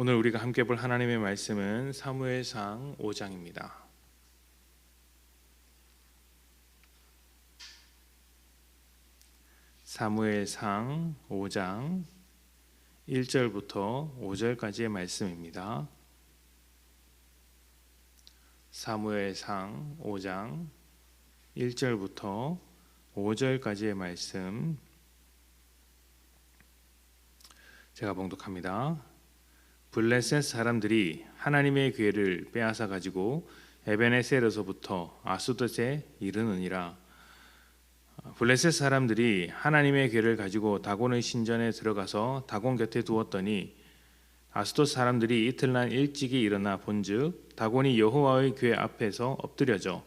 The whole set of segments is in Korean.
오늘 우리가 함께 볼 하나님의 말씀은 사무엘상 5장입니다. 사무엘상 5장 1절부터 5절까지의 말씀입니다. 사무엘상 5장 1절부터 5절까지의 말씀 제가 봉독합니다. 블레셋 사람들이 하나님의 괴를 빼앗아 가지고 에베네셀에서부터 아스돗에 이르느니라. 블레셋 사람들이 하나님의 괴를 가지고 다곤의 신전에 들어가서 다곤 곁에 두었더니 아스돗 사람들이 이튿날 일찍이 일어나 본즉 다곤이 여호와의 괴 앞에서 엎드려져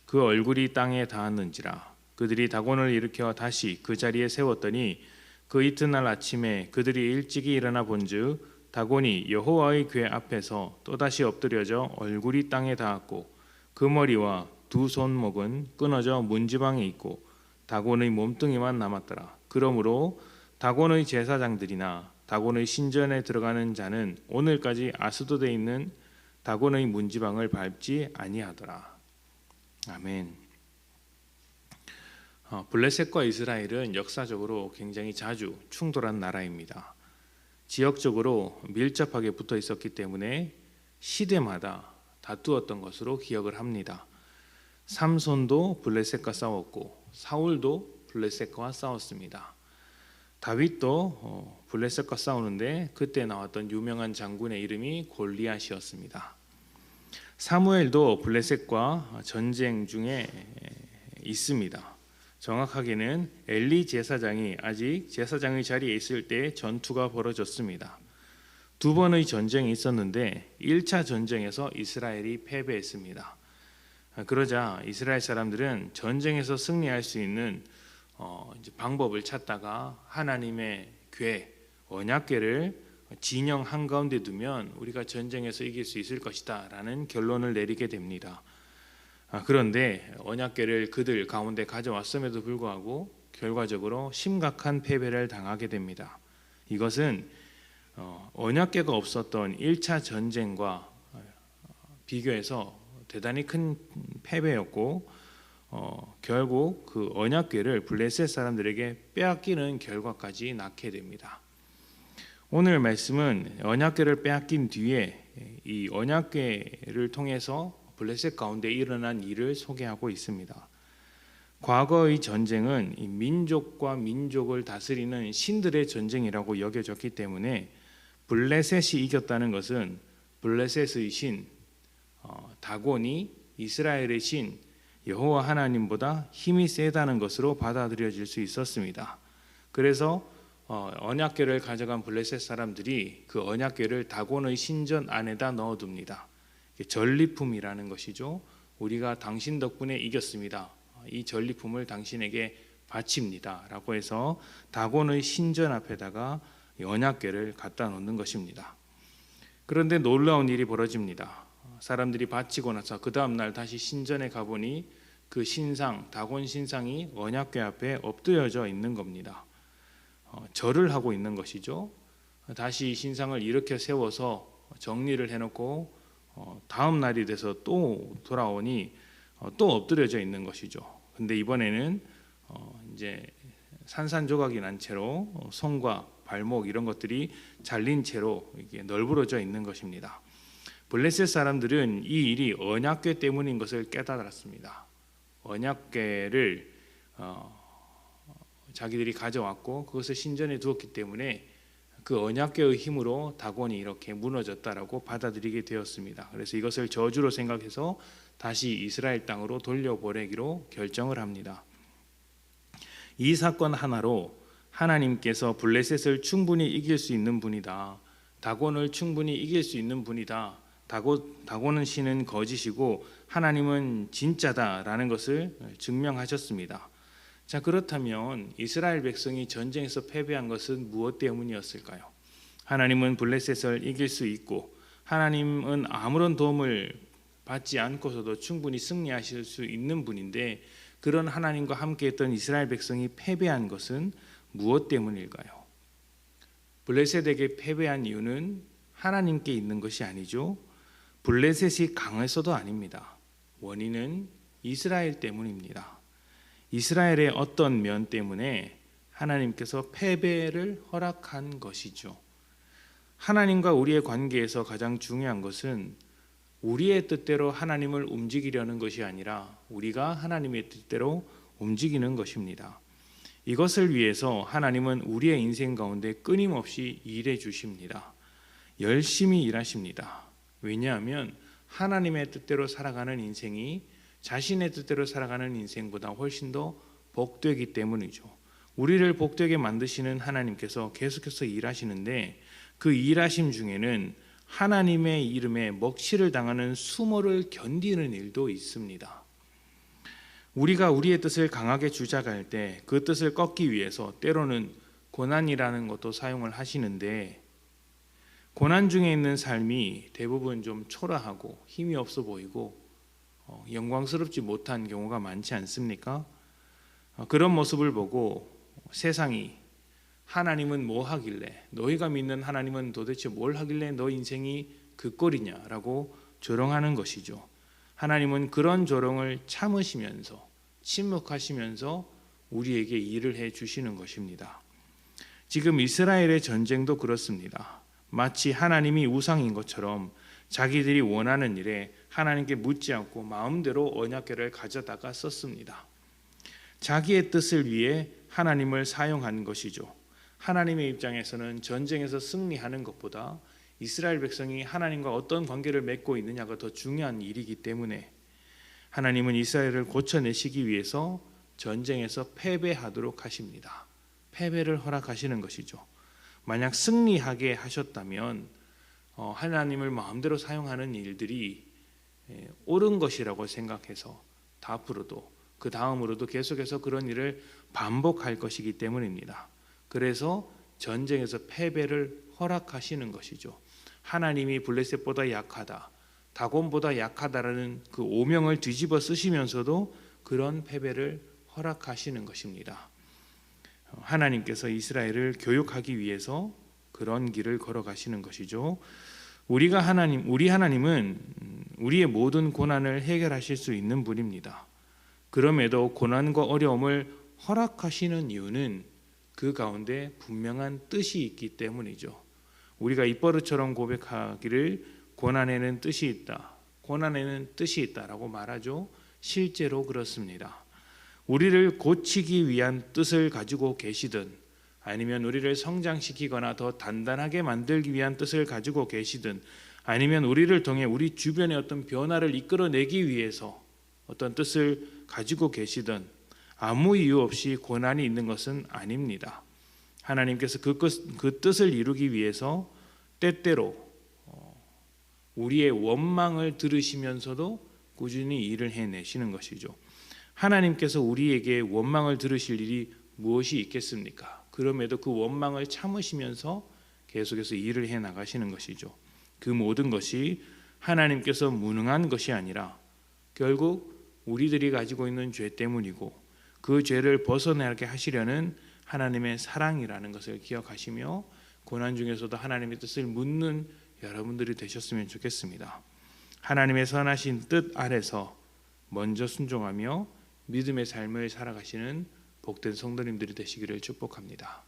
그 얼굴이 땅에 닿았는지라. 그들이 다곤을 일으켜 다시 그 자리에 세웠더니 그 이튿날 아침에 그들이 일찍이 일어나 본즉 다곤이 여호와의 궤 앞에서 또다시 엎드려져 얼굴이 땅에 닿았고 그 머리와 두 손목은 끊어져 문지방에 있고 다곤의 몸뚱이만 남았더라. 그러므로 다곤의 제사장들이나 다곤의 신전에 들어가는 자는 오늘까지 아스돗에 있는 다곤의 문지방을 밟지 아니하더라. 아멘. 블레셋과 이스라엘은 역사적으로 굉장히 자주 충돌한 나라입니다. 지역적으로 밀접하게 붙어 있었기 때문에 시대마다 다투었던 것으로 기억을 합니다. 삼손도 블레셋과 싸웠고 사울도 블레셋과 싸웠습니다. 다윗도 블레셋과 싸우는데 그때 나왔던 유명한 장군의 이름이 골리앗이었습니다. 사무엘도 블레셋과 전쟁 중에 있습니다. 정확하게는 엘리 제사장이 아직 제사장의 자리에 있을 때 전투가 벌어졌습니다. 두 번의 전쟁이 있었는데 1차 전쟁에서 이스라엘이 패배했습니다. 그러자 이스라엘 사람들은 전쟁에서 승리할 수 있는 방법을 찾다가 하나님의 궤, 언약궤를 진영 한가운데 두면 우리가 전쟁에서 이길 수 있을 것이다 라는 결론을 내리게 됩니다. 그런데 언약궤를 그들 가운데 가져왔음에도 불구하고 결과적으로 심각한 패배를 당하게 됩니다. 이것은 언약궤가 없었던 1차 전쟁과 비교해서 대단히 큰 패배였고 결국 그 언약궤를 블레셋 사람들에게 빼앗기는 결과까지 낳게 됩니다. 오늘 말씀은 언약궤를 빼앗긴 뒤에 이 언약궤를 통해서 블레셋 가운데 일어난 일을 소개하고 있습니다. 과거의 전쟁은 이 민족과 민족을 다스리는 신들의 전쟁이라고 여겨졌기 때문에 블레셋이 이겼다는 것은 블레셋의 신 다곤이 이스라엘의 신 여호와 하나님보다 힘이 세다는 것으로 받아들여질 수 있었습니다. 그래서 언약궤를 가져간 블레셋 사람들이 그 언약궤를 다곤의 신전 안에다 넣어둡니다. 전리품이라는 것이죠. 우리가 당신 덕분에 이겼습니다. 이 전리품을 당신에게 바칩니다 라고 해서 다곤의 신전 앞에다가 언약궤를 갖다 놓는 것입니다. 그런데 놀라운 일이 벌어집니다. 사람들이 바치고 나서 그 다음날 다시 신전에 가보니 그 신상, 다곤 신상이 언약궤 앞에 엎드려져 있는 겁니다. 절을 하고 있는 것이죠. 다시 신상을 일으켜 세워서 정리를 해놓고 다음 날이 돼서 또 돌아오니 또 엎드려져 있는 것이죠. 근데 이번에는 이제 산산조각이 난 채로 손과 발목 이런 것들이 잘린 채로 이게 널브러져 있는 것입니다. 블레셋 사람들은 이 일이 언약궤 때문인 것을 깨달았습니다. 언약궤를 자기들이 가져왔고 그것을 신전에 두었기 때문에 그 언약궤의 힘으로 다곤이 이렇게 무너졌다라고 받아들이게 되었습니다. 그래서 이것을 저주로 생각해서 다시 이스라엘 땅으로 돌려보내기로 결정을 합니다. 이 사건 하나로 하나님께서 블레셋을 충분히 이길 수 있는 분이다. 다곤을 충분히 이길 수 있는 분이다. 다곤은 신은 거짓이고 하나님은 진짜다라는 것을 증명하셨습니다. 자, 그렇다면 이스라엘 백성이 전쟁에서 패배한 것은 무엇 때문이었을까요? 하나님은 블레셋을 이길 수 있고 하나님은 아무런 도움을 받지 않고서도 충분히 승리하실 수 있는 분인데 그런 하나님과 함께했던 이스라엘 백성이 패배한 것은 무엇 때문일까요? 블레셋에게 패배한 이유는 하나님께 있는 것이 아니죠. 블레셋이 강해서도 아닙니다. 원인은 이스라엘 때문입니다. 이스라엘의 어떤 면 때문에 하나님께서 패배를 허락한 것이죠. 하나님과 우리의 관계에서 가장 중요한 것은 우리의 뜻대로 하나님을 움직이려는 것이 아니라 우리가 하나님의 뜻대로 움직이는 것입니다. 이것을 위해서 하나님은 우리의 인생 가운데 끊임없이 일해 주십니다. 열심히 일하십니다. 왜냐하면 하나님의 뜻대로 살아가는 인생이 자신의 뜻대로 살아가는 인생보다 훨씬 더 복되기 때문이죠. 우리를 복되게 만드시는 하나님께서 계속해서 일하시는데 그 일하심 중에는 하나님의 이름에 먹칠을 당하는 수모를 견디는 일도 있습니다. 우리가 우리의 뜻을 강하게 주장할 때 그 뜻을 꺾기 위해서 때로는 고난이라는 것도 사용을 하시는데, 고난 중에 있는 삶이 대부분 좀 초라하고 힘이 없어 보이고 영광스럽지 못한 경우가 많지 않습니까? 그런 모습을 보고 세상이 하나님은 뭐 하길래, 너희가 믿는 하나님은 도대체 뭘 하길래 너 인생이 그 꼴이냐라고 조롱하는 것이죠. 하나님은 그런 조롱을 참으시면서 침묵하시면서 우리에게 일을 해 주시는 것입니다. 지금 이스라엘의 전쟁도 그렇습니다. 마치 하나님이 우상인 것처럼 자기들이 원하는 일에 하나님께 묻지 않고 마음대로 언약궤를 가져다가 썼습니다. 자기의 뜻을 위해 하나님을 사용한 것이죠. 하나님의 입장에서는 전쟁에서 승리하는 것보다 이스라엘 백성이 하나님과 어떤 관계를 맺고 있느냐가 더 중요한 일이기 때문에 하나님은 이스라엘을 고쳐내시기 위해서 전쟁에서 패배하도록 하십니다. 패배를 허락하시는 것이죠. 만약 승리하게 하셨다면 하나님을 마음대로 사용하는 일들이 옳은 것이라고 생각해서 앞으로도 그 다음으로도 계속해서 그런 일을 반복할 것이기 때문입니다. 그래서 전쟁에서 패배를 허락하시는 것이죠. 하나님이 블레셋보다 약하다, 다곤보다 약하다라는 그 오명을 뒤집어 쓰시면서도 그런 패배를 허락하시는 것입니다. 하나님께서 이스라엘을 교육하기 위해서 그런 길을 걸어가시는 것이죠. 우리 하나님은 우리의 모든 고난을 해결하실 수 있는 분입니다. 그럼에도 고난과 어려움을 허락하시는 이유는 그 가운데 분명한 뜻이 있기 때문이죠. 우리가 입버릇처럼 고백하기를 고난에는 뜻이 있다, 고난에는 뜻이 있다라고 말하죠. 실제로 그렇습니다. 우리를 고치기 위한 뜻을 가지고 계시든 아니면 우리를 성장시키거나 더 단단하게 만들기 위한 뜻을 가지고 계시든 아니면 우리를 통해 우리 주변의 어떤 변화를 이끌어내기 위해서 어떤 뜻을 가지고 계시든 아무 이유 없이 고난이 있는 것은 아닙니다. 하나님께서 그 뜻을 이루기 위해서 때때로 우리의 원망을 들으시면서도 꾸준히 일을 해내시는 것이죠. 하나님께서 우리에게 원망을 들으실 일이 무엇이 있겠습니까? 그럼에도 그 원망을 참으시면서 계속해서 일을 해나가시는 것이죠. 그 모든 것이 하나님께서 무능한 것이 아니라 결국 우리들이 가지고 있는 죄 때문이고 그 죄를 벗어나게 하시려는 하나님의 사랑이라는 것을 기억하시며 고난 중에서도 하나님의 뜻을 묻는 여러분들이 되셨으면 좋겠습니다. 하나님의 선하신 뜻 아래서 먼저 순종하며 믿음의 삶을 살아가시는 복된 성도님들이 되시기를 축복합니다.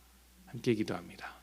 함께 기도합니다.